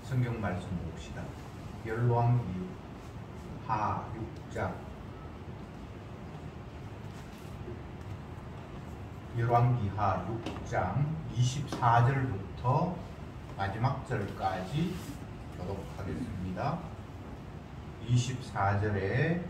성경 말씀 봅시다. 열왕기 하 6장. 열왕기 하 6장 24절부터 마지막 절까지 교독하겠습니다. 24절에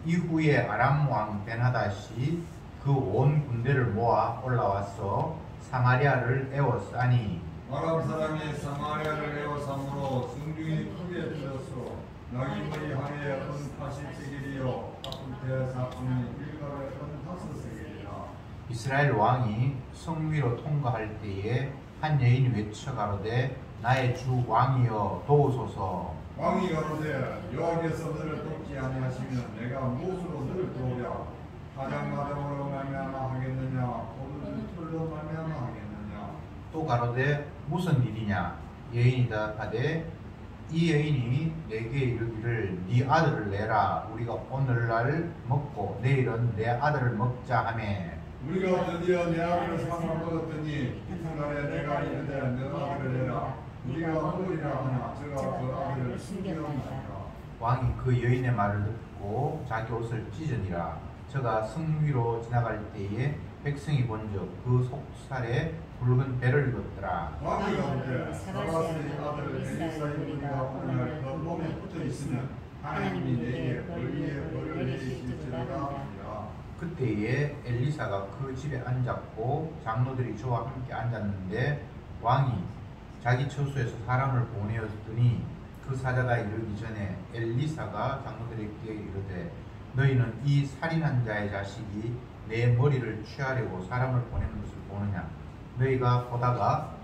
이후에 아람 왕 벤하닷이 그 온 군대를 모아 올라와서 사마리아를 에워싸니 아람 사람이 사마리아를 에워싸므로 승중이 크게 들었소. 나귀머리 하루에 은 80세겔이요 아프테 사품이 일가에 은 5세겔이라. 이스라엘 왕이 성 위로 통과할 때에 한 여인이 외쳐 가로되 나의 주 왕이여 도우소서. 왕이 가로되 여호와께서 너를 돕지 아니하시면 내가 무엇으로 너를 도우랴. 가장마당으로 말미암아 하겠느냐 혹은 털로 말미암아 하겠느냐. 또 가로되 무슨 일이냐. 여인이 대답하되 이 여인이 내게 이르기를 네 아들을 내라. 우리가 오늘날 먹고 내일은 내 아들을 먹자 하매 우리가 드디어 내 아들을 삼아 먹었더니 이튿날에 내가 이르되 너 아들을 내라. 우리가 먹으리라 하나 저가 그 아들을 숨겼나이다. 왕이 그 여인의 말을 듣고 자기 옷을 찢으니라. 저가 성 위로 지나갈 때에 백성이 본즉 그 속살에 붉은 배를 입었더라. 왕이 가로되 사바스의 아들 엘리사의 우리가 오늘 그 몸에 붙어 있으면 하나님이 내게 벌 위에 벌을 내리실지로다 하니라. 그때에 엘리사가 그 집에 앉았고 장로들이 저와 함께 앉았는데 왕이 자기 처소에서 사람을 보내었더니 그 사자가 이르기 전에 엘리사가 장로들에게 이르되 너희는 이 살인한 자의 자식이 내 머리를 취하려고 사람을 보내는 것을 보느냐. 너희가 보다가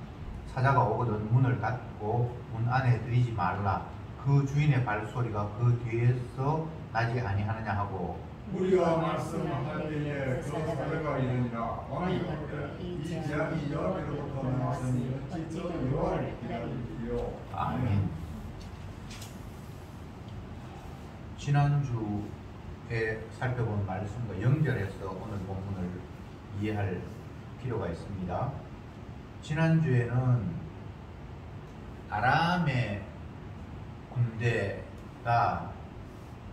사자가 오거든 문을 닫고 문 안에 들이지 말라. 그 주인의 발소리가 그 뒤에서 나지 아니하느냐 하고 우리가 말씀할 때에 그 사자가 이르니라. 왕이 가로되 이 재앙이 여호와께로부터 나왔으니 어찌 저 여호와를 기다리리요. 아멘. 지난주에 살펴본 말씀과 연결해서 오늘 본문을 이해할 필요가 있습니다. 지난주에는 아람의 군대가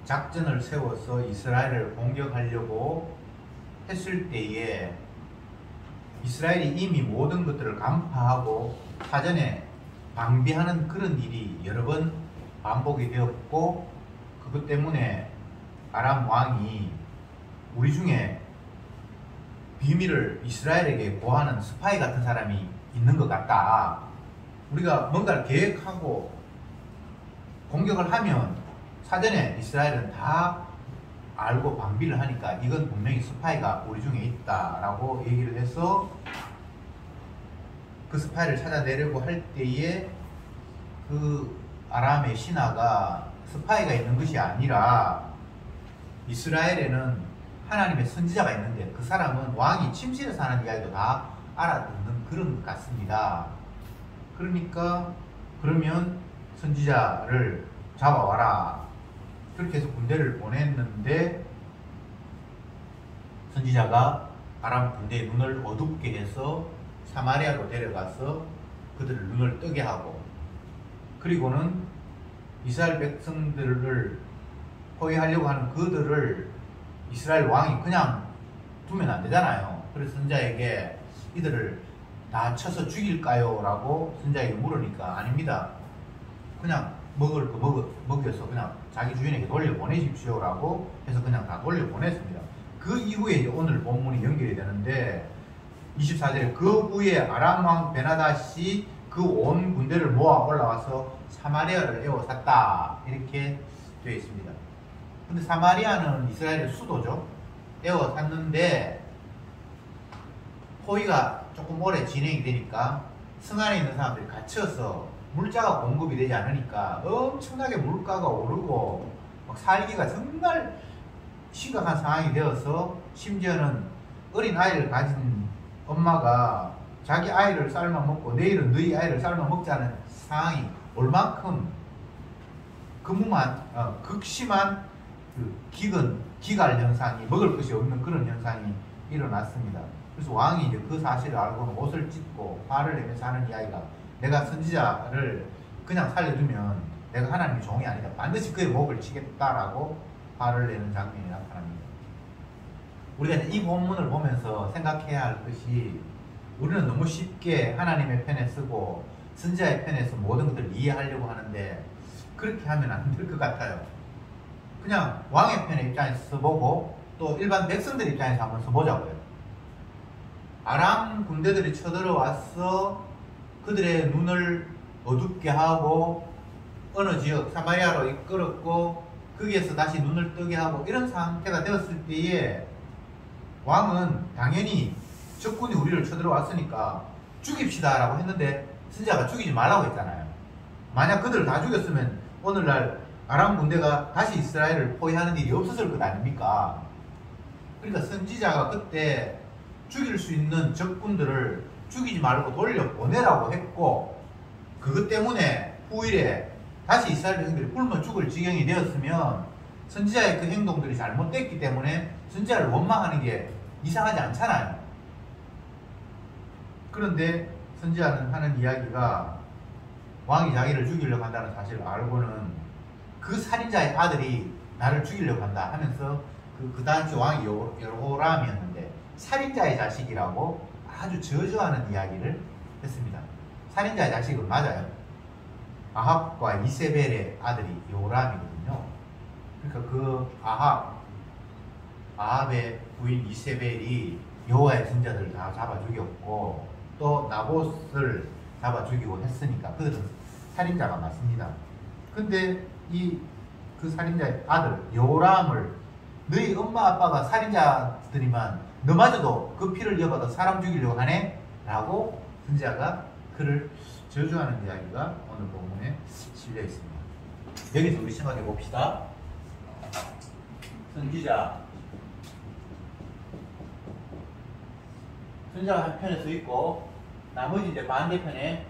작전을 세워서 이스라엘을 공격하려고 했을 때에 이스라엘이 이미 모든 것들을 간파하고 사전에 방비하는 그런 일이 여러 번 반복이 되었고, 그것 때문에 아람 왕이 우리 중에 비밀을 이스라엘에게 고하는 스파이 같은 사람이 있는 것 같다. 우리가 뭔가를 계획하고 공격을 하면 사전에 이스라엘은 다 알고 방비를 하니까 이건 분명히 스파이가 우리 중에 있다라고 얘기를 해서 그 스파이를 찾아내려고 할 때에 그 아람의 신하가 스파이가 있는 것이 아니라 이스라엘에는 하나님의 선지자가 있는데 그 사람은 왕이 침실에서 하는 이야기도 다 알아듣는 그런 것 같습니다. 그러니까 그러면 선지자를 잡아와라. 그렇게 해서 군대를 보냈는데 선지자가 아람 군대의 눈을 어둡게 해서 사마리아로 데려가서 그들을 눈을 뜨게 하고, 그리고는 이스라엘 백성들을 포위하려고 하는 그들을 이스라엘 왕이 그냥 두면 안 되잖아요. 그래서 선지자에게 이들을 다 쳐서 죽일까요? 라고 선지자에게 물으니까 아닙니다. 그냥 먹을 거 먹여서 그냥 자기 주인에게 돌려보내십시오 라고 해서 그냥 다 돌려보냈습니다. 그 이후에 오늘 본문이 연결이 되는데 24절에 그 후에 아람 왕 벤하닷이 그 온 군대를 모아 올라와서 사마리아를 에워쌌다 이렇게 되어 있습니다. 근데 사마리아는 이스라엘의 수도죠. 에워쌌는데 포위가 조금 오래 진행이 되니까 성 안에 있는 사람들이 갇혀서 물자가 공급이 되지 않으니까 엄청나게 물가가 오르고 막 살기가 정말 심각한 상황이 되어서 심지어는 어린 아이를 가진 엄마가 자기 아이를 삶아 먹고 내일은 너희 아이를 삶아 먹자는 상황이 올 만큼 극심한 그 기갈 현상이, 먹을 것이 없는 그런 현상이 일어났습니다. 그래서 왕이 이제 그 사실을 알고는 옷을 찢고 화를 내면서 하는 이야기가, 내가 선지자를 그냥 살려두면 내가 하나님의 종이 아니다. 반드시 그의 목을 치겠다라고 화를 내는 장면이 나타납니다. 우리가 이 본문을 보면서 생각해야 할 것이 우리는 너무 쉽게 하나님의 편에 쓰고 선지자의 편에서 모든 것들을 이해하려고 하는데 그렇게 하면 안 될 것 같아요. 그냥 왕의 편의 입장에서 써보고 또 일반 백성들 입장에서 한번 써보자고요. 아람 군대들이 쳐들어와서 그들의 눈을 어둡게 하고 어느 지역 사마리아로 이끌었고 거기에서 다시 눈을 뜨게 하고 이런 상태가 되었을 때에 왕은 당연히 적군이 우리를 쳐들어왔으니까 죽입시다 라고 했는데 선지자가 죽이지 말라고 했잖아요. 만약 그들을 다 죽였으면 오늘날 아람 군대가 다시 이스라엘을 포위하는 일이 없었을 것 아닙니까? 그러니까 선지자가 그때 죽일 수 있는 적군들을 죽이지 말고 돌려보내라고 했고 그것 때문에 후일에 다시 이스라엘 백성들이 굶어 죽을 지경이 되었으면 선지자의 그 행동들이 잘못됐기 때문에 선지자를 원망하는 게 이상하지 않잖아요. 그런데 선지자는 하는 이야기가 왕이 자기를 죽이려고 한다는 사실을 알고는 그 살인자의 아들이 나를 죽이려고 한다 하면서 그 당시 왕이 여호람이었는데 살인자의 자식이라고 아주 저주하는 이야기를 했습니다. 살인자의 자식은 맞아요. 아합과 이세벨의 아들이 여호람이거든요. 그러니까 그 아합의 부인 이세벨이 여호와의 선지자들을 다 잡아 죽였고 또 나봇을 잡아 죽이고 했으니까 그들은 살인자가 맞습니다. 근데 그 살인자의 아들 여호람을 너희 엄마 아빠가 살인자들이만 너마저도 그 피를 이어받아 사람 죽이려고 하네? 라고 선지자가 그를 저주하는 이야기가 오늘 본문에 실려 있습니다. 여기서 우리 생각해 봅시다. 선지자가 한 편에 서 있고 나머지 이제 반대편에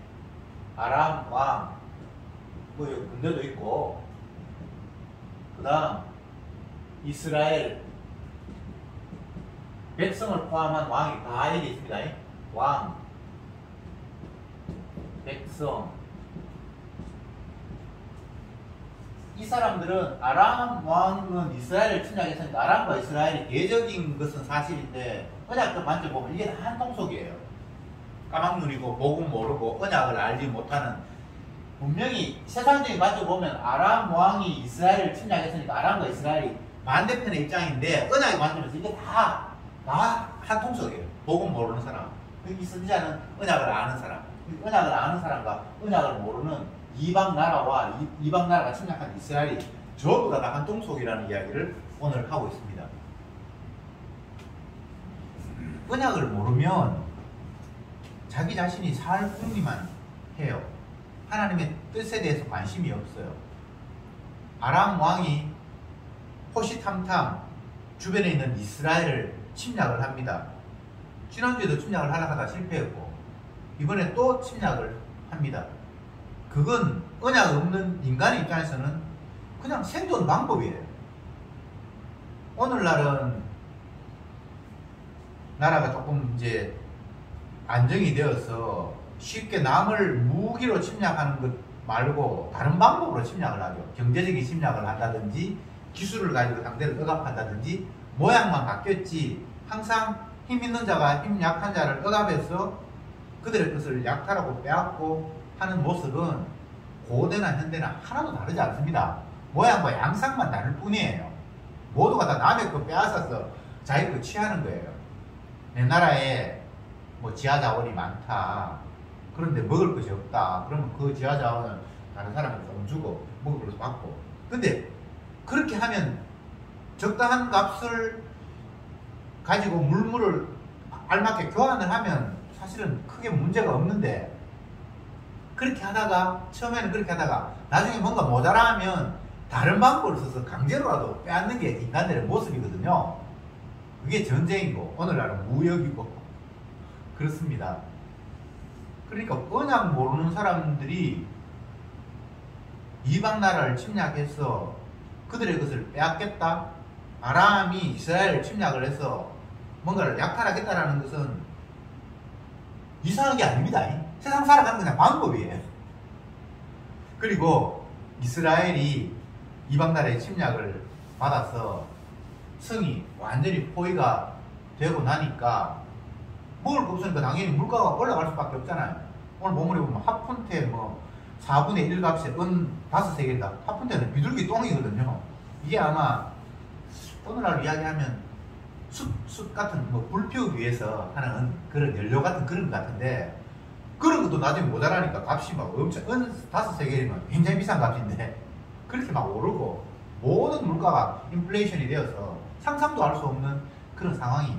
아람 왕 뭐 군대도 있고 그 다음 이스라엘 백성을 포함한 왕이 다 여기 있습니다. 왕, 백성. 이 사람들은 아람 왕은 이스라엘을 침략했으니까 아람과 이스라엘이 대적인 것은 사실인데 언약도 만져보면 이게 다 한통속이에요. 까막눈이고 복음 모르고 언약을 알지 못하는 분명히 세상적인 만져보면 아람 왕이 이스라엘을 침략했으니까 아람과 이스라엘이 반대편의 입장인데 언약을 만지면서 이게 다 한통속이에요. 복음 모르는 사람. 이 선지자는 언약을 아는 사람. 언약을 아는 사람과 언약을 모르는 이방 나라와 이방 나라가 침략한 이스라엘이 전부 다 한통속이라는 이야기를 오늘 하고 있습니다. 언약을 모르면 자기 자신이 살 궁리만 해요. 하나님의 뜻에 대해서 관심이 없어요. 아람 왕이 호시탐탐 주변에 있는 이스라엘을 침략을 합니다. 지난주에도 침략을 하다가 실패했고 이번에 또 침략을 합니다. 그건 언약 없는 인간의 입장에서는 그냥 생존 방법이에요. 오늘날은 나라가 조금 이제 안정이 되어서 쉽게 남을 무기로 침략하는 것 말고 다른 방법으로 침략을 하죠. 경제적인 침략을 한다든지 기술을 가지고 상대를 억압한다든지 모양만 바뀌었지 항상 힘 있는 자가 힘 약한 자를 억압해서 그들의 것을 약탈하고 빼앗고 하는 모습은 고대나 현대나 하나도 다르지 않습니다. 모양과 양상만 다를 뿐이에요. 모두가 다 남의 거 빼앗아서 자기 거 취하는 거예요. 내 나라에 뭐 지하자원이 많다. 그런데 먹을 것이 없다. 그러면 그 지하자원을 다른 사람한테 좀 주고 먹을 것을 받고. 근데 그렇게 하면 적당한 값을 가지고 물물을 알맞게 교환을 하면 사실은 크게 문제가 없는데 그렇게 하다가 처음에는 그렇게 하다가 나중에 뭔가 모자라면 다른 방법을 써서 강제로라도 빼앗는 게 인간들의 모습이거든요. 그게 전쟁이고 오늘날은 무역이고 그렇습니다. 그러니까 언약 모르는 사람들이 이방 나라를 침략해서 그들의 것을 빼앗겠다. 아람이 이스라엘을 침략을 해서 뭔가를 약탈하겠다라는 것은 이상한 게 아닙니다. 세상 살아가는 그냥 방법이에요. 그리고 이스라엘이 이방 나라의 침략을 받아서 성이 완전히 포위가 되고 나니까 먹을 거 없으니까 당연히 물가가 올라갈 수밖에 없잖아요. 오늘 본문에 보면 합푼테 뭐 4분의 1값에 은 5-3개다. 합푼테는 비둘기 똥이거든요. 이게 아마 오늘날 이야기하면 숯 같은 뭐 불 피우기 위해서 하는 그런 연료 같은 그런 것 같은데, 그런 것도 나중에 모자라니까 값이 막 엄청, 은 5-3개면 굉장히 비싼 값인데 그렇게 막 오르고 모든 물가가 인플레이션이 되어서 상상도 할 수 없는 그런 상황이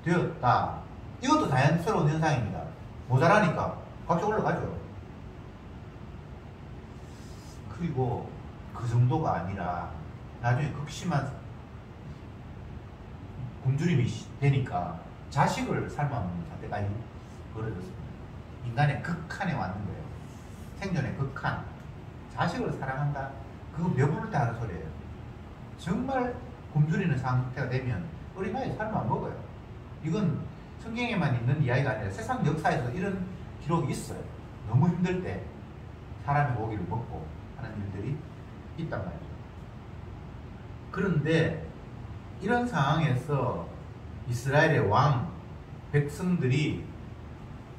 되었다. 이것도 자연스러운 현상입니다. 모자라니까 값이 올라가죠. 그리고 그 정도가 아니라 나중에 극심한 굶주림이 되니까 자식을 삶아먹는 사태가 벌어졌습니다. 인간의 극한에 왔는 거예요. 생존의 극한. 자식을 사랑한다? 그거 배부를 때 하는 소리예요. 정말 굶주리는 상태가 되면 어린아이 삶아 먹어요. 이건 성경에만 있는 이야기가 아니라 세상 역사에서 이런 기록이 있어요. 너무 힘들 때 사람의 고기를 먹고 하는 일들이 있단 말이죠. 그런데 이런 상황에서 이스라엘의 왕, 백성들이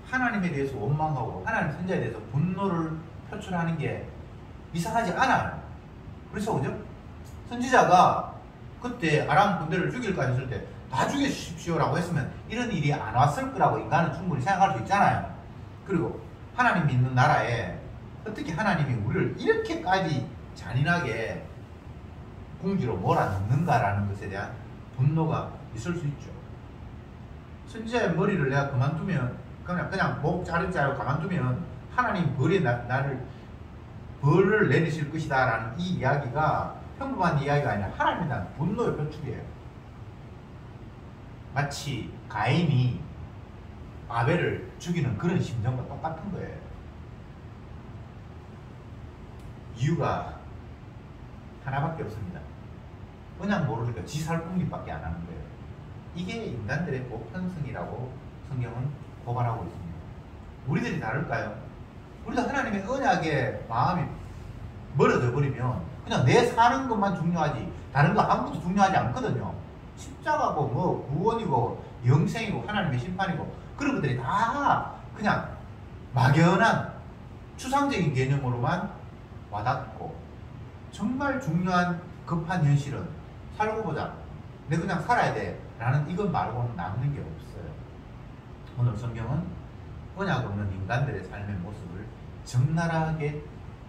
하나님에 대해서 원망하고 하나님 선지자에 대해서 분노를 표출하는 게 이상하지 않아요. 그래서 그죠? 선지자가 그때 아람 군대를 죽일까 했을 때 다 죽여주십시오라고 했으면 이런 일이 안 왔을 거라고 인간은 충분히 생각할 수 있잖아요. 그리고 하나님 믿는 나라에 어떻게 하나님이 우리를 이렇게까지 잔인하게 궁지로 몰아넣는가라는 것에 대한 분노가 있을 수 있죠. 선지자의 머리를 내가 그만두면 그냥 목 자른 자로 가만두면 하나님 나를 벌을 내리실 것이다 라는 이 이야기가 평범한 이야기가 아니라 하나님에 대한 분노의 표출이에요. 마치 가인이 아벨을 죽이는 그런 심정과 똑같은 거예요. 이유가 하나밖에 없습니다. 그냥 모르니까 지살궁리밖에 안 하는 거예요. 이게 인간들의 보편성이라고 성경은 고발하고 있습니다. 우리들이 다를까요? 우리도 하나님의 언약에 마음이 멀어져 버리면 그냥 내 사는 것만 중요하지 다른 거 아무것도 중요하지 않거든요. 십자가고 뭐 구원이고 영생이고 하나님의 심판이고 그런 것들이 다 그냥 막연한 추상적인 개념으로만 와닿고, 정말 중요한 급한 현실은 살고 보자, 내가 그냥 살아야 돼 라는 이것 말고는 남는 게 없어요. 오늘 성경은 언약 없는 인간들의 삶의 모습을 적나라하게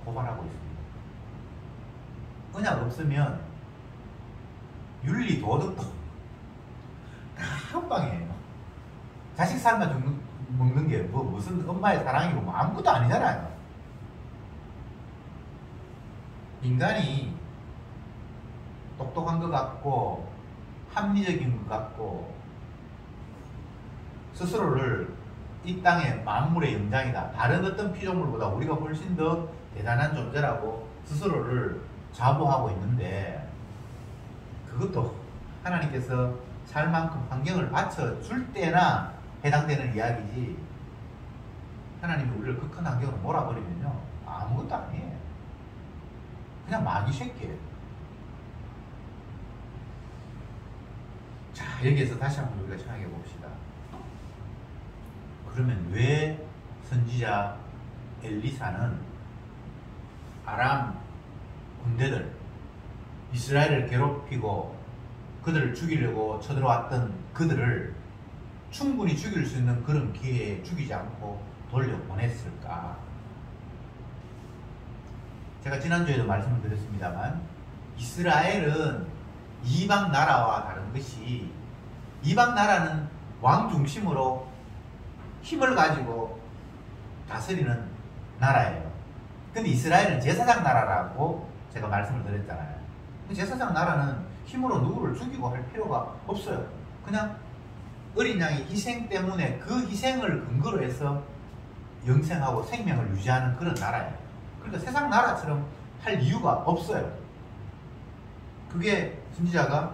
고발하고 있습니다. 언약 없으면 윤리 도덕도 다 한방이에요. 자식 삶아 먹는 게 무슨 엄마의 사랑이고 뭐 아무것도 아니잖아요. 인간이 똑똑한 것 같고 합리적인 것 같고 스스로를 이 땅의 만물의 영장이다, 다른 어떤 피조물보다 우리가 훨씬 더 대단한 존재라고 스스로를 자부하고 있는데, 그것도 하나님께서 살 만큼 환경을 받쳐줄 때나 해당되는 이야기지, 하나님이 우리를 그 큰 환경으로 몰아버리면요 아무것도 아니에요. 그냥 마귀 새끼예요. 자, 여기에서 다시 한번 우리가 생각해 봅시다. 그러면 왜 선지자 엘리사는 아람 군대들, 이스라엘을 괴롭히고 그들을 죽이려고 쳐들어왔던 그들을 충분히 죽일 수 있는 그런 기회에 죽이지 않고 돌려보냈을까? 제가 지난주에도 말씀을 드렸습니다만, 이스라엘은 이방 나라와 다른 것이, 이방 나라는 왕 중심으로 힘을 가지고 다스리는 나라예요. 근데 이스라엘은 제사장 나라라고 제가 말씀을 드렸잖아요. 제사장 나라는 힘으로 누구를 죽이고 할 필요가 없어요. 그냥 어린 양의 희생 때문에 그 희생을 근거로 해서 영생하고 생명을 유지하는 그런 나라예요. 그러니까 세상 나라처럼 할 이유가 없어요. 그게 선지자가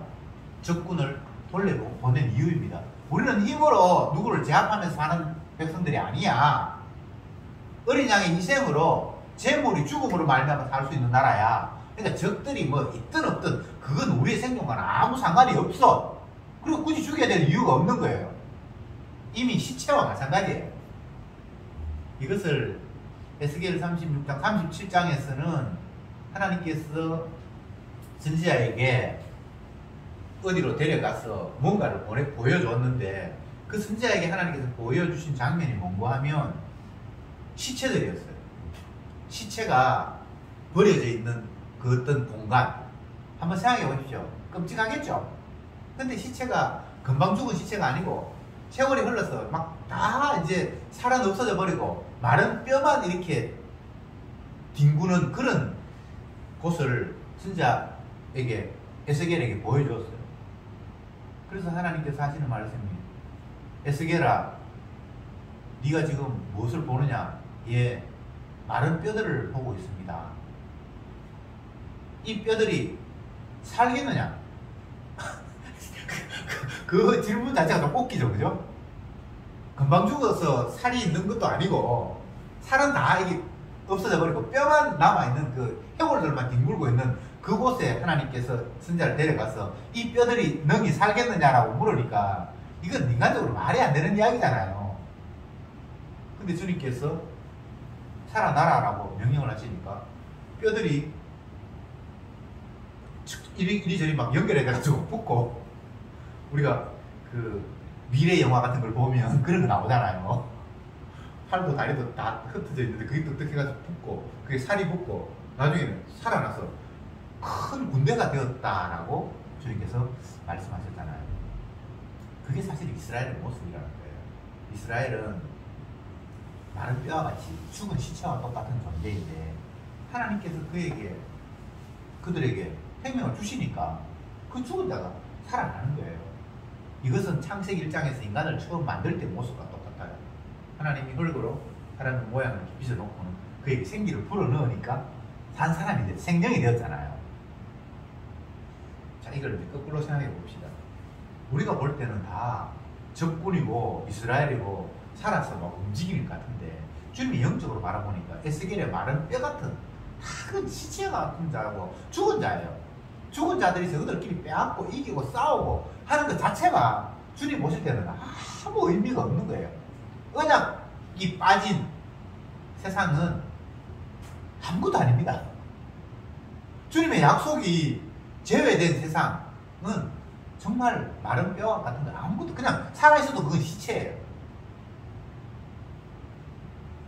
적군을 돌려보낸 이유입니다. 우리는 힘으로 누구를 제압하면서 사는 백성들이 아니야. 어린 양의 희생으로 재물이 죽음으로 말미암아 살 수 있는 나라야. 그러니까 적들이 뭐 있든 없든 그건 우리의 생존과는 아무 상관이 없어. 그리고 굳이 죽여야 될 이유가 없는 거예요. 이미 시체와 마찬가지예요. 이것을 에스겔 36장, 37장에서는 하나님께서 선지자에게 어디로 데려가서 뭔가를 보여줬는데 그 선지자에게 하나님께서 보여주신 장면이 뭔가 하면 시체들이었어요. 시체가 버려져 있는 그 어떤 공간 한번 생각해 보십시오. 끔찍하겠죠? 근데 시체가 금방 죽은 시체가 아니고 세월이 흘러서 막 다 이제 살은 없어져 버리고 마른 뼈만 이렇게 뒹구는 그런 곳을 선지자에게 에스겔에게 보여주었어요. 그래서 하나님께서 하시는 말씀이 에스겔아 네가 지금 무엇을 보느냐? 예, 마른 뼈들을 보고 있습니다. 이 뼈들이 살겠느냐? 그 질문 자체가 좀 웃기죠, 그죠? 금방 죽어서 살이 있는 것도 아니고 살은 다 이게 없어져 버리고 뼈만 남아있는 그 해골들만 뒹굴고 있는 그곳에 하나님께서 선지자를 데려가서 이 뼈들이 능히 살겠느냐라고 물으니까 이건 인간적으로 말이 안 되는 이야기잖아요. 근데 주님께서 살아나라라고 명령을 하시니까 뼈들이 이리저리 막 연결해가지고 붙고, 우리가 그 미래 영화 같은 걸 보면 그런 거 나오잖아요. 팔도 다리도 다 흩어져 있는데 그게 뚝뚝해가지고 붙고 그게 살이 붙고 나중에는 살아나서 큰 군대가 되었다라고 주님께서 말씀하셨잖아요. 그게 사실 이스라엘의 모습이라는 거예요. 이스라엘은 마른 뼈와 같이 죽은 시체와 똑같은 존재인데 하나님께서 그들에게 생명을 주시니까 그 죽은 자가 살아나는 거예요. 이것은 창세기 1장에서 인간을 처음 만들 때 모습과 똑같아요. 하나님이 흙으로 사람의 모양을 빚어놓고는 그에게 생기를 불어넣으니까 산 사람이 생명이 되었잖아요. 자, 이걸 이제 거꾸로 생각해 봅시다. 우리가 볼 때는 다 적군이고 이스라엘이고 살아서 막 움직이는 것 같은데 주님이 영적으로 바라보니까 에스겔의 마른 뼈 같은 큰 시체 같은 자고 죽은 자예요. 죽은 자들이 저들끼리 빼앗고 이기고 싸우고 하는 것 자체가 주님 보실 때는 아무 의미가 없는 거예요. 언약이 빠진 세상은 아무것도 아닙니다. 주님의 약속이 제외된 세상은 정말 마른 뼈 같은 거 아무것도, 그냥 살아있어도 그건 시체예요.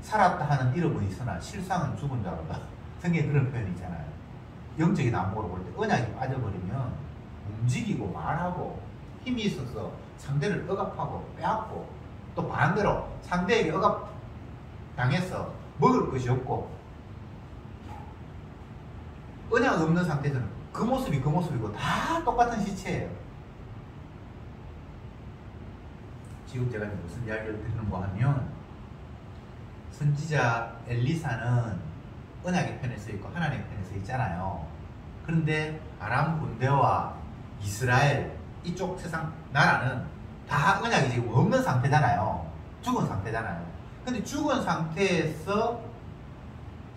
살았다 하는 이름은 있으나 실상은 죽은 자로다. 성경에 그런 표현이 있잖아요. 영적인 안목으로 볼 때 언약이 빠져버리면 움직이고 말하고 힘이 있어서 상대를 억압하고 빼앗고 또 반대로 상대에게 억압당해서 먹을 것이 없고 언약 없는 상태에서는 그 모습이 그 모습이고 다 똑같은 시체예요. 지금 제가 무슨 이야기를 드리는가 하면 선지자 엘리사는 언약의 편에 서 있고 하나님의 편에 서 있잖아요. 그런데 아람 군대와 이스라엘 이쪽 세상 나라는 다 언약이 지금 없는 상태잖아요. 죽은 상태잖아요. 근데 죽은 상태에서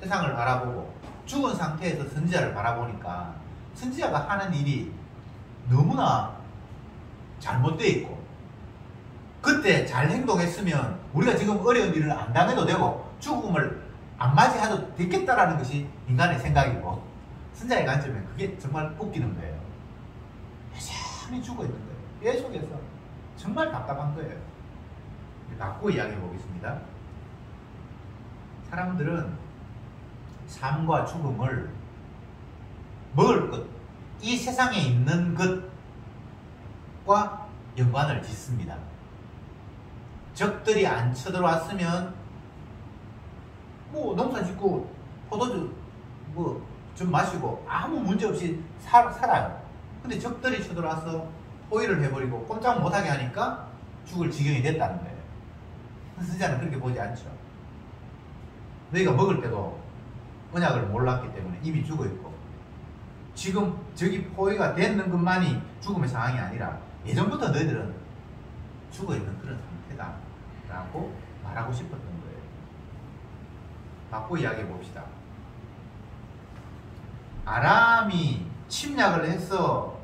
세상을 바라보고 죽은 상태에서 선지자를 바라보니까 선지자가 하는 일이 너무나 잘못되어 있고 그때 잘 행동했으면 우리가 지금 어려운 일을 안 당해도 되고 죽음을 안 맞이해도 됐겠다라는 것이 인간의 생각이고 선지자의 관점에 그게 정말 웃기는 거예요. 여전히 죽어있는 거예요. 계속해서 정말 답답한 거예요. 바꾸어 이야기해 보겠습니다. 사람들은 삶과 죽음을 먹을 것, 이 세상에 있는 것과 연관을 짓습니다. 적들이 안 쳐들어왔으면 뭐 농사 짓고 포도주 뭐 좀 마시고 아무 문제 없이 살아요. 근데 적들이 쳐들어와서 포위를 해버리고 꼼짝 못하게 하니까 죽을 지경이 됐다는 거예요. 선지자는 그렇게 보지 않죠. 너희가 먹을 때도 언약을 몰랐기 때문에 이미 죽어있고 지금 저기 포위가 되는 것만이 죽음의 상황이 아니라 예전부터 너희들은 죽어있는 그런 상태다 라고 말하고 싶었던 거예요. 바꿔 이야기해 봅시다. 아람이 침략을 해서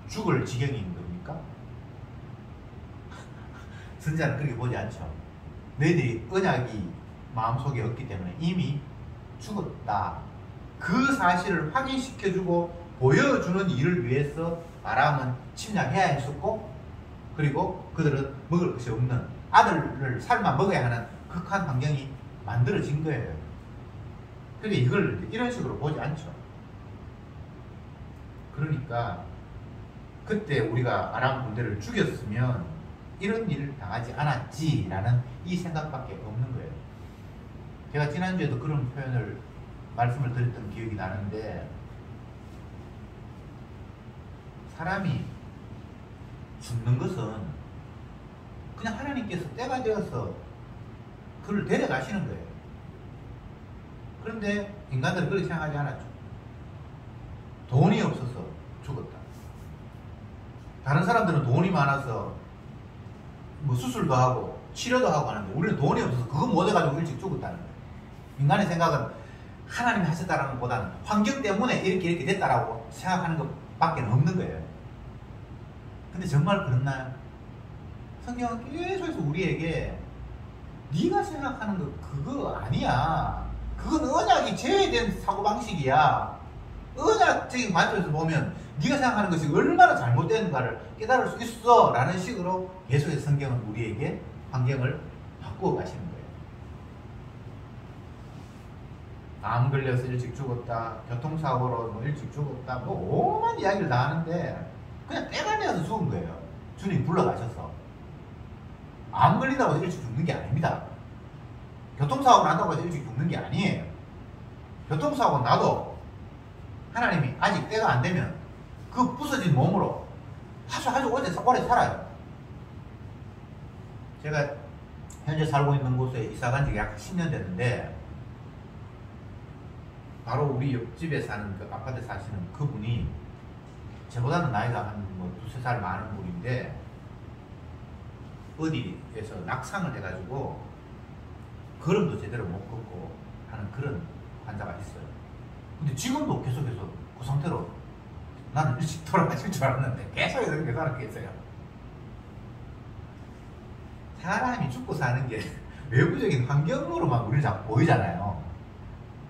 죽을 지경인 겁니까? 선지자는 그렇게 보지 않죠. 너희들이 언약이 마음속에 없기 때문에 이미 죽었다. 그 사실을 확인시켜주고 보여주는 일을 위해서 아람은 침략해야 했었고, 그리고 그들은 먹을 것이 없는 아들을 삶아 먹어야 하는 극한 환경이 만들어진 거예요. 그런데 이걸 이런 식으로 보지 않죠. 그러니까 그때 우리가 아람 군대를 죽였으면 이런 일을 당하지 않았지라는 이 생각밖에 없는 거예요. 제가 지난주에도 그런 말씀을 드렸던 기억이 나는데, 사람이 죽는 것은 그냥 하나님께서 때가 되어서 그를 데려가시는 거예요. 그런데 인간들은 그렇게 생각하지 않았죠. 돈이 없어서 죽었다. 다른 사람들은 돈이 많아서 뭐 수술도 하고 치료도 하고 하는데, 우리는 돈이 없어서 그거 못 해가지고 일찍 죽었다는 거예요. 인간의 생각은 하나님이 하셨다는 것보다는 환경 때문에 이렇게 됐다라고 생각하는 것밖에 없는 거예요. 근데 정말 그렇나요? 성경은 계속해서 우리에게 네가 생각하는 거 그거 아니야. 그건 언약이 제외된 사고방식이야. 언약적인 관점에서 보면 네가 생각하는 것이 얼마나 잘못되는가를 깨달을 수 있어 라는 식으로 계속해서 성경은 우리에게 환경을 바꾸어 가시는 거예요. 암 걸려서 일찍 죽었다, 교통사고로 뭐 일찍 죽었다, 뭐 오만 이야기를 다 하는데 그냥 때가 되어서 죽은 거예요. 주님 불러가셔서. 암 걸린다고 해서 일찍 죽는 게 아닙니다. 교통사고 난다고 해서 일찍 죽는 게 아니에요. 교통사고 나도 하나님이 아직 때가 안 되면 그 부서진 몸으로 아주 오래 살아요. 제가 현재 살고 있는 곳에 이사 간 지 약 10년 됐는데, 바로 우리 옆집에 사는 그 아파트에 사시는 그분이 저보다는 나이가 한 뭐 두세 살 많은 분인데, 어디에서 낙상을 해가지고 걸음도 제대로 못 걷고 하는 그런 환자가 있어요. 근데 지금도 계속해서 그 상태로, 나는 일찍 돌아가실 줄 알았는데 계속해서 그렇게 살고 있어요. 사람이 죽고 사는 게 외부적인 환경으로만 우리는 자꾸 보이잖아요.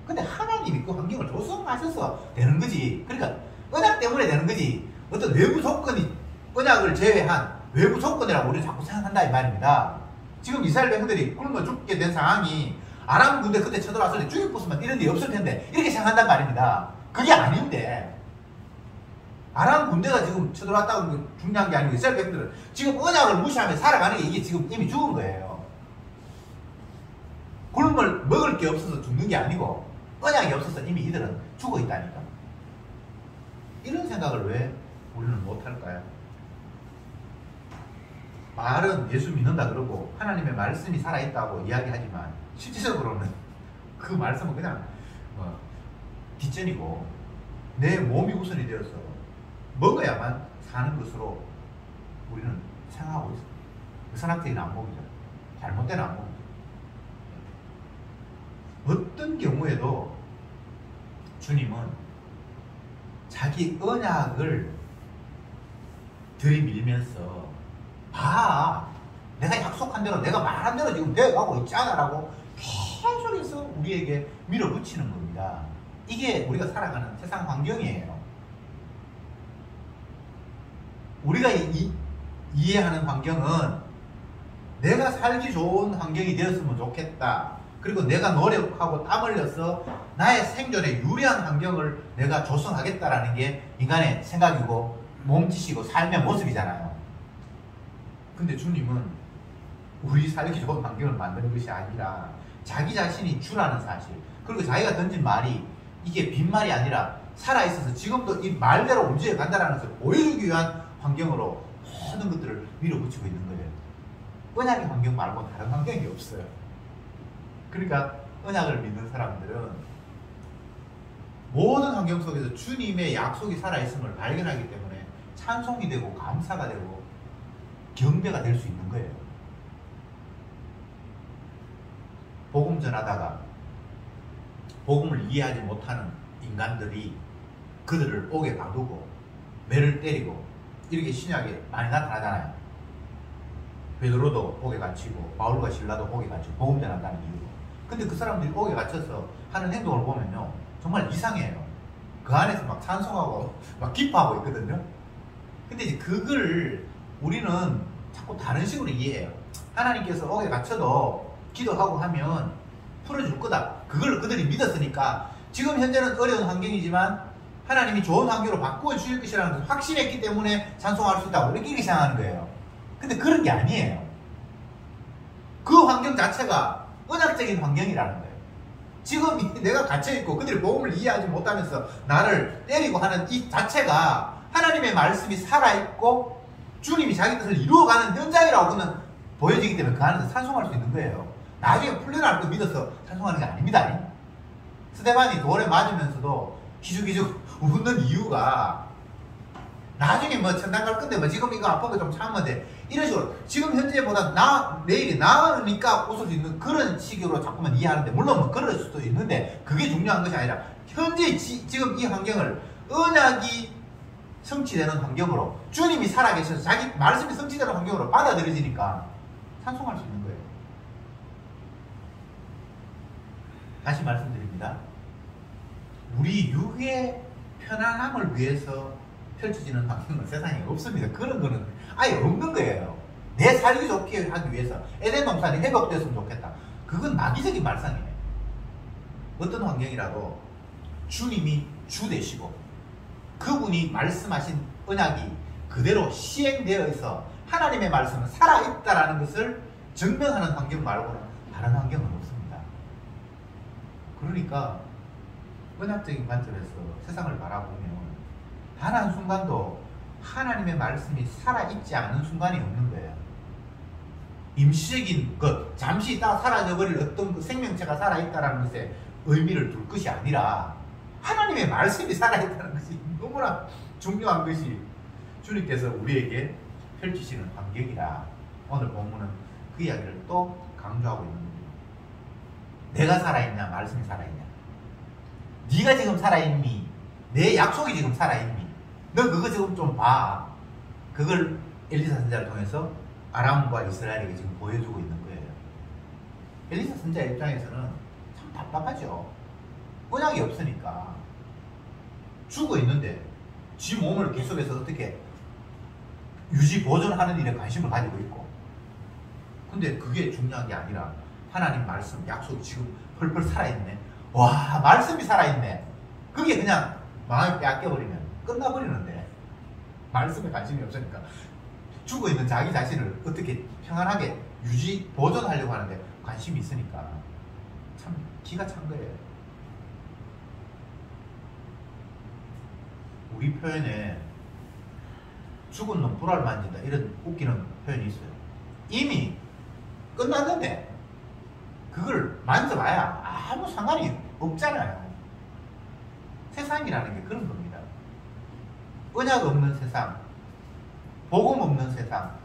근데 하나님이 그 환경을 조성하셔서 되는 거지. 그러니까 언약 때문에 되는 거지. 어떤 외부 조건이, 언약을 제외한 외부 조건이라고 우리는 자꾸 생각한다 이 말입니다. 지금 이스라엘 백성들이 굶어 죽게 된 상황이 아람 군대 그때 쳐들어왔을 때 죽일 부수면 이런 일이 없을 텐데 이렇게 생각한단 말입니다. 그게 아닌데, 아람 군대가 지금 쳐들어왔다고 중요한 게 아니고 이스라엘 백성들은 지금 언약을 무시하며 살아가는 게 이게 지금 이미 죽은 거예요. 굶을 먹을 게 없어서 죽는 게 아니고 언약이 없어서 이미 이들은 죽어 있다니까. 이런 생각을 왜 우리는 못할까요? 말은 예수 믿는다 그러고 하나님의 말씀이 살아있다고 이야기하지만 실질적으로는 그 말씀은 그냥 뒷전이고 내 몸이 우선이 되어서 먹어야만 사는 것으로 우리는 생각하고 있어요. 선악적인 안목이죠. 잘못된 안목이죠. 어떤 경우에도 주님은 자기 언약을 들이밀면서 봐, 내가 약속한 대로, 내가 말한 대로 지금 되어가고 있잖아 라고 계속해서 우리에게 밀어붙이는 겁니다. 이게 우리가 살아가는 세상 환경이에요. 우리가 이해하는 환경은 내가 살기 좋은 환경이 되었으면 좋겠다. 그리고 내가 노력하고 땀 흘려서 나의 생존에 유리한 환경을 내가 조성하겠다라는 게 인간의 생각이고 몸짓이고 삶의 모습이잖아요. 근데 주님은 우리 살기 좋은 환경을 만드는 것이 아니라 자기 자신이 주라는 사실, 그리고 자기가 던진 말이 이게 빈말이 아니라 살아있어서 지금도 이 말대로 움직여 간다는 것을 보여주기 위한 환경으로 모든 것들을 밀어붙이고 있는 거예요. 언약의 환경 말고 다른 환경이 없어요. 그러니까 언약을 믿는 사람들은 모든 환경 속에서 주님의 약속이 살아있음을 발견하기 때문에 찬송이 되고 감사가 되고 경배가 될 수 있는 거예요. 복음 전하다가 복음을 이해하지 못하는 인간들이 그들을 옥에 가두고 매를 때리고 이렇게 신약에 많이 나타나잖아요. 베드로도 옥에 갇히고 바울과 실라도 옥에 갇히고 복음 전한다는 이유로. 근데 그 사람들이 옥에 갇혀서 하는 행동을 보면요 정말 이상해요. 그 안에서 막 찬송하고 막 기뻐하고 있거든요. 근데 이제 그걸 우리는 자꾸 다른 식으로 이해해요. 하나님께서 옥에 갇혀도 기도하고 하면 풀어줄 거다. 그걸 그들이 믿었으니까 지금 현재는 어려운 환경이지만 하나님이 좋은 환경으로 바꾸어 주실 것이라는 것을 확신했기 때문에 찬송할 수 있다고 이렇게 생각하는 거예요. 근데 그런 게 아니에요. 그 환경 자체가 언약적인 환경이라는 거예요. 지금 내가 갇혀있고 그들이 복음을 이해하지 못하면서 나를 때리고 하는 이 자체가 하나님의 말씀이 살아있고 주님이 자기 뜻을 이루어가는 현장이라고 그는 보여지기 때문에 그 안에서 찬송할 수 있는 거예요. 나중에 풀려날 거 믿어서 찬송하는 게 아닙니다. 스데반이 돌에 맞으면서도 기죽기죽 웃는 이유가 나중에 뭐 천당 갈 건데 뭐 지금 이거 아픈 거 좀 참으면 돼 이런 식으로 지금 현재보다 내일이 나으니까 웃을 수 있는 그런 식으로 자꾸만 이해하는데 물론 뭐 그럴 수도 있는데 그게 중요한 것이 아니라 현재 지금 이 환경을 언약이 성취되는 환경으로 주님이 살아계셔서 자기 말씀이 성취되는 환경으로 받아들여지니까 찬송할 수 있는 거예요. 다시 말씀드립니다. 우리 육의 편안함을 위해서 펼쳐지는 환경은 세상에 없습니다. 그런 거는 아예 없는 거예요. 내 살기 좋게 하기 위해서 에덴 동산이 회복됐으면 좋겠다. 그건 마귀적인 말상이에요. 어떤 환경이라도 주님이 주 되시고 그분이 말씀하신 언약이 그대로 시행되어 있어 하나님의 말씀은 살아있다라는 것을 증명하는 환경 말고는 다른 환경은 없습니다. 그러니까 언약적인 관점에서 세상을 바라보면 단 한순간도 하나님의 말씀이 살아있지 않은 순간이 없는 거예요. 임시적인 것, 잠시 있다가 사라져버릴 어떤 그 생명체가 살아있다는 것에 의미를 둘 것이 아니라 하나님의 말씀이 살아있다는 것이 너무나 중요한 것이 주님께서 우리에게 펼치시는 환경이라 오늘 본문은 그 이야기를 또 강조하고 있는 겁니다. 내가 살아있냐 말씀이 살아있냐, 네가 지금 살아있니, 내 약속이 지금 살아있니, 너 그거 지금 좀 봐. 그걸 엘리사 선지자를 통해서 아람과 이스라엘에게 지금 보여주고 있는 거예요. 엘리사 선지자 입장에서는 참 답답하죠. 언약이 없으니까 죽어 있는데 지 몸을 계속해서 어떻게 유지 보존하는 일에 관심을 가지고 있고, 근데 그게 중요한 게 아니라 하나님 말씀 약속이 지금 펄펄 살아있네. 와, 말씀이 살아있네. 그게 그냥 마음에 빼앗겨버리면 끝나버리는데 말씀에 관심이 없으니까 죽어있는 자기 자신을 어떻게 평안하게 유지 보존하려고 하는데 관심이 있으니까 참 기가 찬 거예요. 우리 표현에 죽은 놈 불알 만진다 이런 웃기는 표현이 있어요. 이미 끝났는데 그걸 만져봐야 아무 상관이 없잖아요. 세상이라는 게 그런 겁니다. 언약 없는 세상, 복음 없는 세상,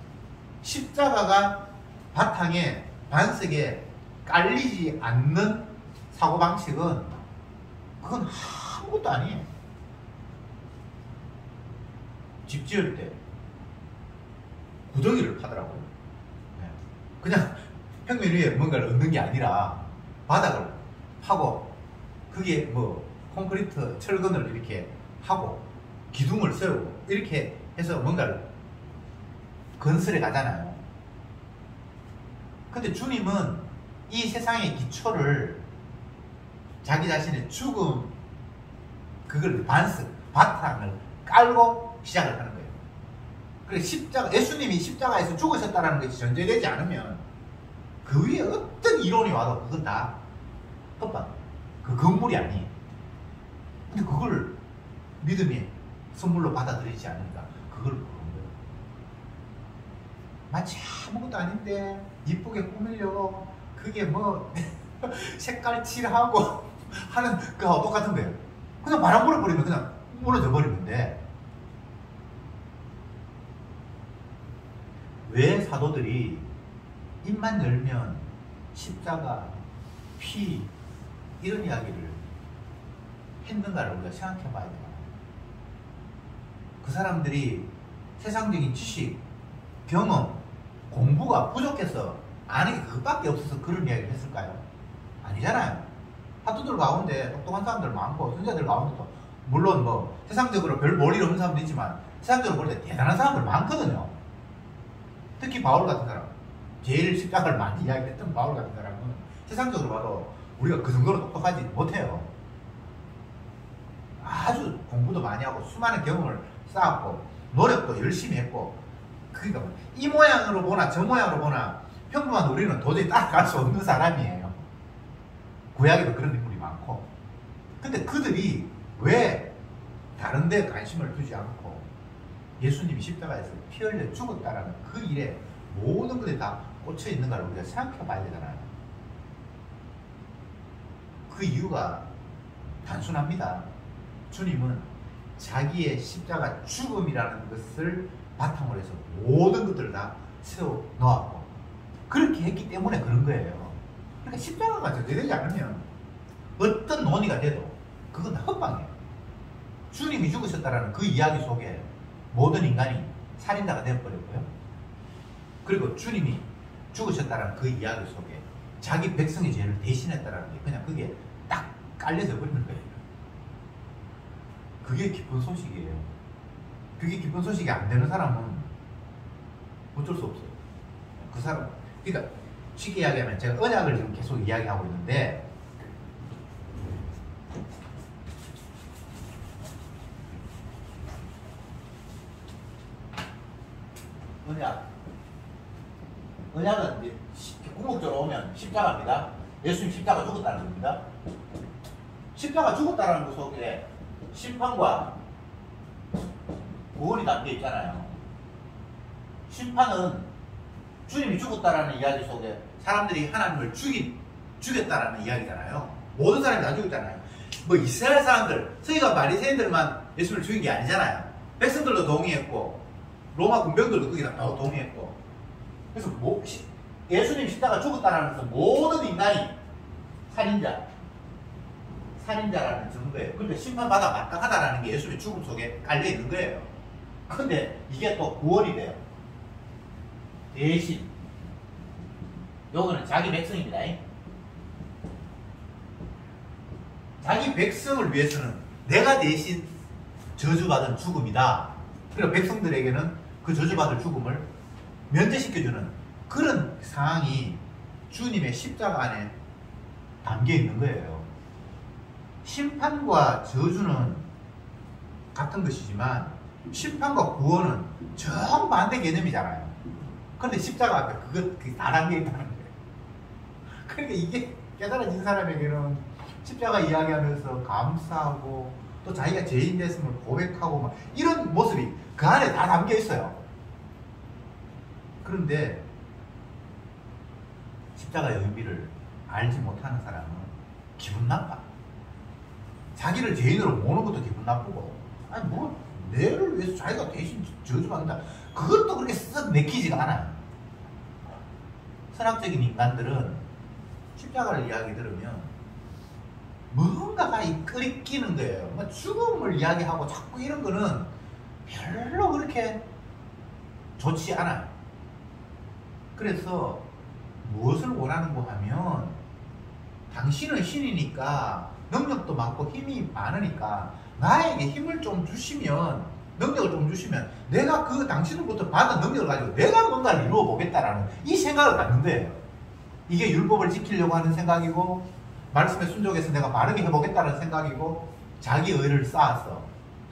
십자가가 바탕에 반석에 깔리지 않는 사고방식은 그건 아무것도 아니에요. 집 지을 때 구덩이를 파더라고요. 그냥 평면 위에 뭔가를 얹는 게 아니라 바닥을 파고 그게 뭐 콘크리트 철근을 이렇게 하고 기둥을 세우고 이렇게 해서 뭔가를 건설해 가잖아요. 근데 주님은 이 세상의 기초를 자기 자신의 죽음 그걸 반석 바탕을 깔고 시작을 하는 거예요. 그래 십자가, 예수님이 십자가에서 죽으셨다는 것이 전제되지 않으면 그 위에 어떤 이론이 와도 그건 다 헛밥, 그 건물이 아니에요. 근데 그걸 믿음의 선물로 받아들이지 않으니까 그걸 보는 거예요. 마치 아무것도 아닌데 이쁘게 꾸미려고 그게 뭐 색깔 칠하고 하는 그거하고 똑같은 거예요. 그냥 바람 불어버리면 그냥 무너져 버리는데 왜 사도들이 입만 열면 십자가, 피 이런 이야기를 했는가를 우리가 생각해 봐야 돼요. 그 사람들이 세상적인 지식, 경험, 공부가 부족해서 아는 게 그것밖에 없어서 그런 이야기를 했을까요? 아니잖아요. 학도들 가운데 똑똑한 사람들 많고 선자들 가운데도 물론 뭐 세상적으로 별 볼일 없는 사람도 있지만 세상적으로 볼 때 대단한 사람들 많거든요. 특히 바울 같은 사람, 제일 십자가를 많이 이야기했던 바울 같은 사람은 세상적으로 봐도 우리가 그 정도로 똑똑하지 못해요. 아주 공부도 많이 하고 수많은 경험을 쌓았고 노력도 열심히 했고, 그러니까 이 모양으로 보나 저 모양으로 보나 평범한 우리는 도저히 따라갈 수 없는 사람이에요. 구약에도 그런 인물이 많고. 근데 그들이 왜 다른 데 관심을 두지 않고 예수님이 십자가에서 피 흘려 죽었다라는 그 일에 모든 것들이 다 꽂혀 있는가를 우리가 생각해 봐야 되잖아요. 그 이유가 단순합니다. 주님은 자기의 십자가 죽음이라는 것을 바탕으로 해서 모든 것들을 다 세워 놓았고, 그렇게 했기 때문에 그런 거예요. 그러니까 십자가가 제대되지 않으면 어떤 논의가 돼도 그건 헛방이에요. 주님이 죽으셨다라는 그 이야기 속에 모든 인간이 살인자가 되어버렸고요. 그리고 주님이 죽으셨다라는 그 이야기 속에 자기 백성의 죄를 대신했다라는 게 그냥 그게 딱 깔려져 버리는 거예요. 그게 기쁜 소식이에요. 그게 기쁜 소식이 안 되는 사람은 어쩔 수 없어요. 그 사람, 그러니까 쉽게 이야기하면 제가 언약을 지금 계속 이야기하고 있는데, 언약은 이제 궁극적으로 오면 십자가입니다. 예수님 십자가 죽었다는 겁니다. 십자가 죽었다는 것 속에 심판과 구원이 담겨 있잖아요. 심판은 주님이 죽었다라는 이야기 속에 사람들이 하나님을 죽였다라는 이야기잖아요. 모든 사람이 다 죽였잖아요. 뭐 이스라엘 사람들, 저희가 바리새인들만 예수를 죽인 게 아니잖아요. 백성들도 동의했고 로마 군병들도 거기다 다 동의했고. 그래서 예수님 십자가 죽었다라는 것은 모든 인간이 살인자라는 증거예요. 그러니까 심판받아 마땅하다라는 게 예수님의 죽음 속에 깔려 있는 거예요. 근데 이게 또 구원이 돼요. 대신 요거는 자기 백성입니다. 자기 백성을 위해서는 내가 대신 저주받은 죽음이다. 그러니까 백성들에게는 그 저주받을 죽음을 면제시켜주는 그런 상황이 주님의 십자가 안에 담겨 있는 거예요. 심판과 저주는 같은 것이지만 심판과 구원은 정반대 개념이잖아요. 그런데 십자가 앞에 그게 다 담겨 있다는 거예요. 그러니까 이게 깨달아진 사람에게는 십자가 이야기하면서 감사하고 또 자기가 죄인 됐음을 고백하고 막 이런 모습이 그 안에 다 담겨 있어요. 그런데 십자가의 의미를 알지 못하는 사람은 기분 나빠. 자기를 죄인으로 모는 것도 기분 나쁘고, 아니 뭐 내를 위해서 자기가 대신 저주받는다, 그것도 그렇게 썩 내키지가 않아요. 선악적인 인간들은 십자가를 이야기 들으면 뭔가가 끓이끼는 거예요. 뭐 죽음을 이야기하고 자꾸 이런 거는 별로 그렇게 좋지 않아요. 그래서 무엇을 원하는고 하면, 당신은 신이니까 능력도 많고 힘이 많으니까 나에게 힘을 좀 주시면, 능력을 좀 주시면 내가 그 당신으로부터 받은 능력을 가지고 내가 뭔가를 이루어 보겠다라는 이 생각을 갖는 거예요. 이게 율법을 지키려고 하는 생각이고, 말씀에 순종해서 내가 바르게 해보겠다는 생각이고, 자기 의를 쌓아서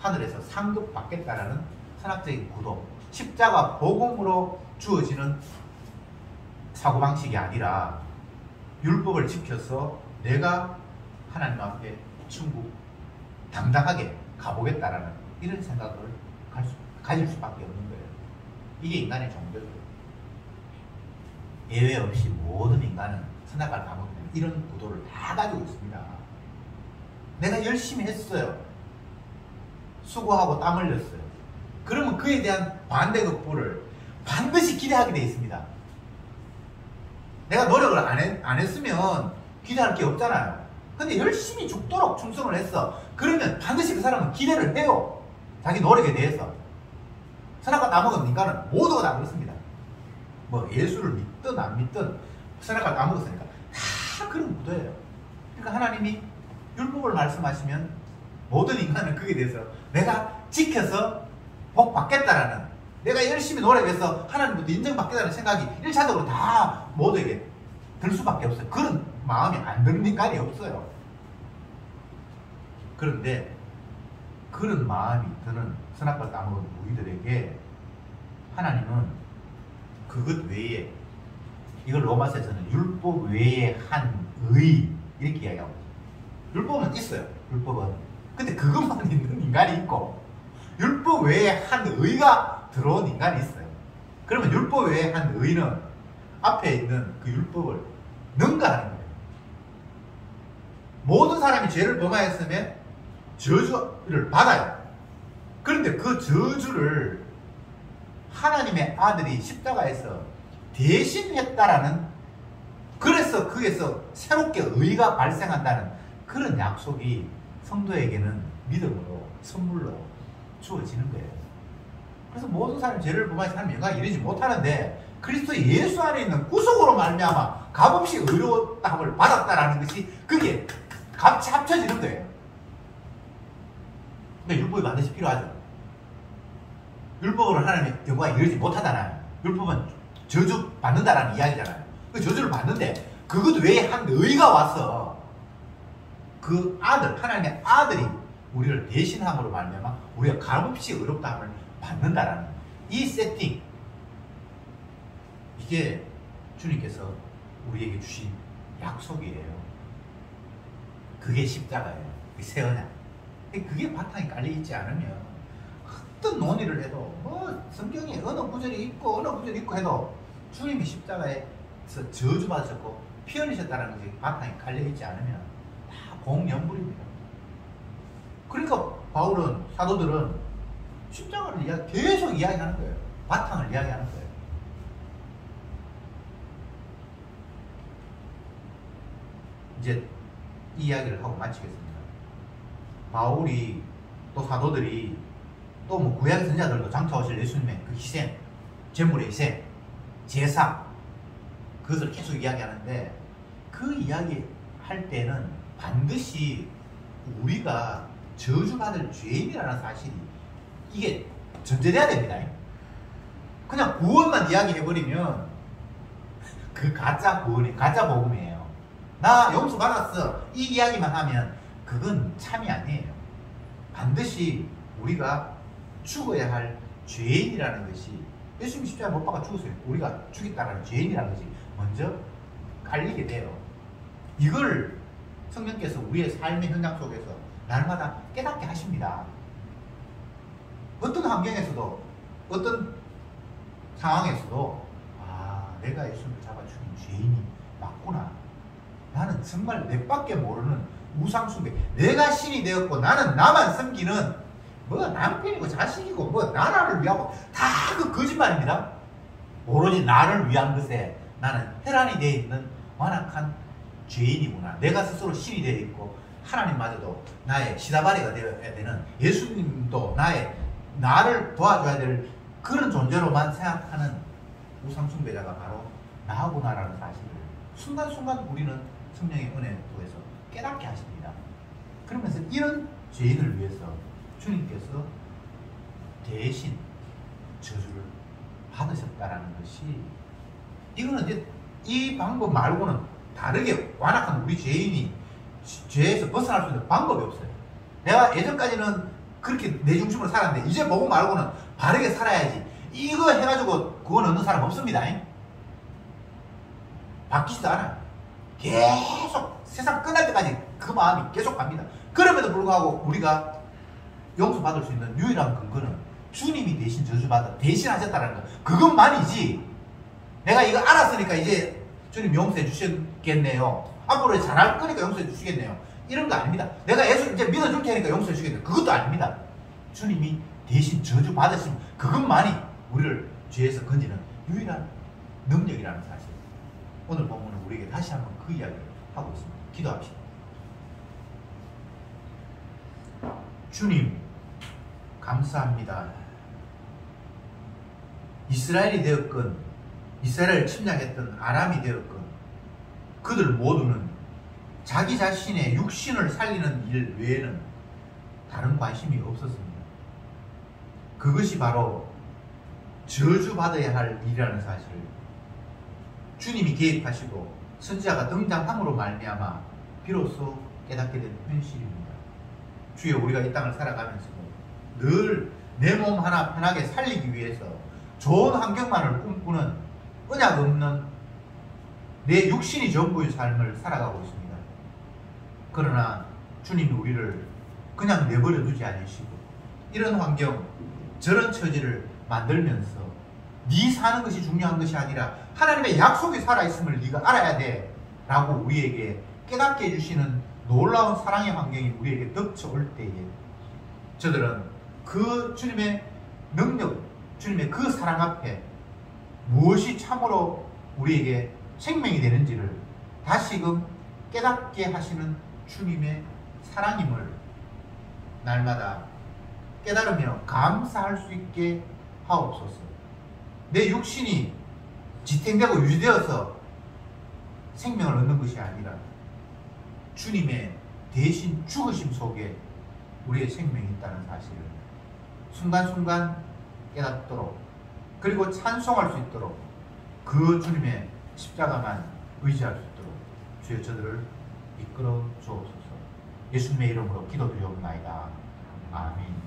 하늘에서 상급 받겠다라는 선악적인 구도, 십자가 복음으로 주어지는 사고방식이 아니라 율법을 지켜서 내가 하나님 앞에 천국 당당하게 가보겠다라는 이런 생각을 가질 수밖에 없는 거예요. 이게 인간의 종교죠. 예외 없이 모든 인간은 선악과를 다 먹는 이런 구도를 다 가지고 있습니다. 내가 열심히 했어요. 수고하고 땀 흘렸어요. 그러면 그에 대한 반대급부를 반드시 기대하게 되어 있습니다. 내가 노력을 안 했으면 기대할 게 없잖아요. 근데 열심히 죽도록 충성을 했어. 그러면 반드시 그 사람은 기대를 해요. 자기 노력에 대해서. 선악과 따먹은 인간은 모두가 다 그렇습니다. 뭐 예수를 믿든 안 믿든 선악과 따먹었으니까 다 그런 구도예요. 그러니까 하나님이 율법을 말씀하시면 모든 인간은 그에 대해서 내가 지켜서 복 받겠다라는, 내가 열심히 노력해서 하나님부터 인정받겠다는 생각이 1차적으로 다 모두에게 들 수밖에 없어요. 그런 마음이 안 드는 인간이 없어요. 그런데 그런 마음이 드는 선악과를 따먹은 우리들에게 하나님은 그것 외에, 이걸 로마서에서는 율법 외에 한 의 이렇게 이야기하고 있어요. 율법은 있어요. 율법은. 근데 그것만 있는 인간이 있고 율법 외에 한 의가 들어온 인간이 있어요. 그러면 율법 외에 한 의는 앞에 있는 그 율법을 능가하는 거예요. 모든 사람이 죄를 범하였으면 저주를 받아요. 그런데 그 저주를 하나님의 아들이 십자가에서 대신했다라는, 그래서 거기에서 새롭게 의가 발생한다는 그런 약속이 성도에게는 믿음으로, 선물로 주어지는 거예요. 그래서 모든 사람이 죄를 범하여 하나님 영광에 이르지 못하는데 그리스도 예수 안에 있는 구속으로 말미암아 값없이 의로움을 받았다라는 것이 그게 같이 합쳐지는 거예요. 근데 율법이 반드시 필요하죠. 율법으로 하나님의 영광에 이르지 못하잖아요. 율법은 저주 받는다라는 이야기잖아요. 그 저주를 받는데 그것 외에 한 의가 와서 그 아들, 하나님의 아들이 우리를 대신함으로 말미암아 우리가 값없이 의롭다함을 받는다라는 이 세팅, 이게 주님께서 우리에게 주신 약속이에요. 그게 십자가예요. 그게 새 언약. 그게 바탕이 깔려있지 않으면 어떤 논의를 해도 뭐 성경에 어느 구절이 있고 어느 구절이 있고 해도 주님이 십자가에서 저주받으셨고 피 흘리셨다는 것이 바탕이 깔려있지 않으면 다 공연불입니다. 그러니까 바울은, 사도들은 십자가를 계속 이야기하는 거예요. 바탕을 이야기하는 거예요. 이제 이 이야기를 하고 마치겠습니다. 바울이, 또 사도들이, 또 뭐 구약 선지자들도 장차오실 예수님의 그 희생, 제물의 희생, 제사, 그것을 계속 이야기하는데 그 이야기 할 때는 반드시 우리가 저주받을 죄인이라는 사실이 이게 전제돼야 됩니다. 그냥 구원만 이야기해버리면 그 가짜 구원이, 가짜 복음이에요. 나 용서 받았어 이 이야기만 하면 그건 참이 아니에요. 반드시 우리가 죽어야 할 죄인이라는 것이, 예수님 십자가에 못 박아 죽었어요. 우리가 죽였다는 죄인이라는 것이 먼저 깔리게 돼요. 이걸 성령께서 우리의 삶의 현장 속에서 날마다 깨닫게 하십니다. 어떤 환경에서도, 어떤 상황에서도 내가 예수님을 잡아 죽인 죄인이 맞구나. 나는 정말 내밖에 모르는 우상숭배, 내가 신이 되었고 나는 나만 섬기는 뭐 남편이고 자식이고 뭐 나라를 위하고 다 그 거짓말입니다. 오로지 나를 위한 것에 나는 혈안이 되어 있는 완악한 죄인이구나. 내가 스스로 신이 되어 있고 하나님마저도 나의 시다바리가 되어야 되는, 예수님도 나를 도와줘야 될 그런 존재로만 생각하는 우상숭배자가 바로 나하구나라는 사실을 순간순간 우리는 성령의 은혜 속에서 깨닫게 하십니다. 그러면서 이런 죄인을 위해서 주님께서 대신 저주를 받으셨다라는 것이, 이거는 이제 이 방법 말고는 다르게 완악한 우리 죄인이 죄에서 벗어날 수 있는 방법이 없어요. 내가 예전까지는 그렇게 내 중심으로 살았는데 이제 복음 말고는 바르게 살아야지, 이거 해가지고 구원 얻는 사람 없습니다. 바뀌지도 않아요. 계속 세상 끝날 때까지 그 마음이 계속 갑니다. 그럼에도 불구하고 우리가 용서받을 수 있는 유일한 근거는 주님이 대신 저주받아 대신하셨다는 거, 그것만이지 내가 이거 알았으니까 이제 주님 용서해 주시겠네요, 앞으로 잘할 거니까 용서해 주시겠네요, 이런 거 아닙니다. 내가 예수 이제 믿어줄 테니까 용서해 주시겠네요, 그것도 아닙니다. 주님이 대신 저주받으시면 그것만이 우리를 죄에서 건지는 유일한 능력이라는 사실, 오늘 본문은 우리에게 다시 한번 그 이야기를 하고 있습니다. 기도합시다. 주님 감사합니다. 이스라엘이 되었건 이스라엘을 침략했던 아람이 되었건 그들 모두는 자기 자신의 육신을 살리는 일 외에는 다른 관심이 없었습니다. 그것이 바로 저주받아야 할 일이라는 사실을 주님이 계획하시고 선지자가 등장함으로 말미암아 비로소 깨닫게 된 현실입니다. 주여, 우리가 이 땅을 살아가면서도 늘 내 몸 하나 편하게 살리기 위해서 좋은 환경만을 꿈꾸는 언약 없는 내 육신이 전부의 삶을 살아가고 있습니다. 그러나 주님이 우리를 그냥 내버려 두지 않으시고 이런 환경, 저런 처지를 만들면서 네 사는 것이 중요한 것이 아니라 하나님의 약속이 살아있음을 네가 알아야 돼 라고 우리에게 깨닫게 해주시는 놀라운 사랑의 환경이 우리에게 덮쳐올 때에 저들은 그 주님의 능력, 주님의 그 사랑 앞에 무엇이 참으로 우리에게 생명이 되는지를 다시금 깨닫게 하시는 주님의 사랑임을 날마다 깨달으며 감사할 수 있게 하옵소서. 내 육신이 지탱되고 유지되어서 생명을 얻는 것이 아니라 주님의 대신 죽으심 속에 우리의 생명이 있다는 사실을 순간순간 깨닫도록, 그리고 찬송할 수 있도록 그 주님의 십자가만 의지할 수 있도록 주여 저들을 이끌어 주옵소서. 예수님의 이름으로 기도드리옵나이다. 아멘.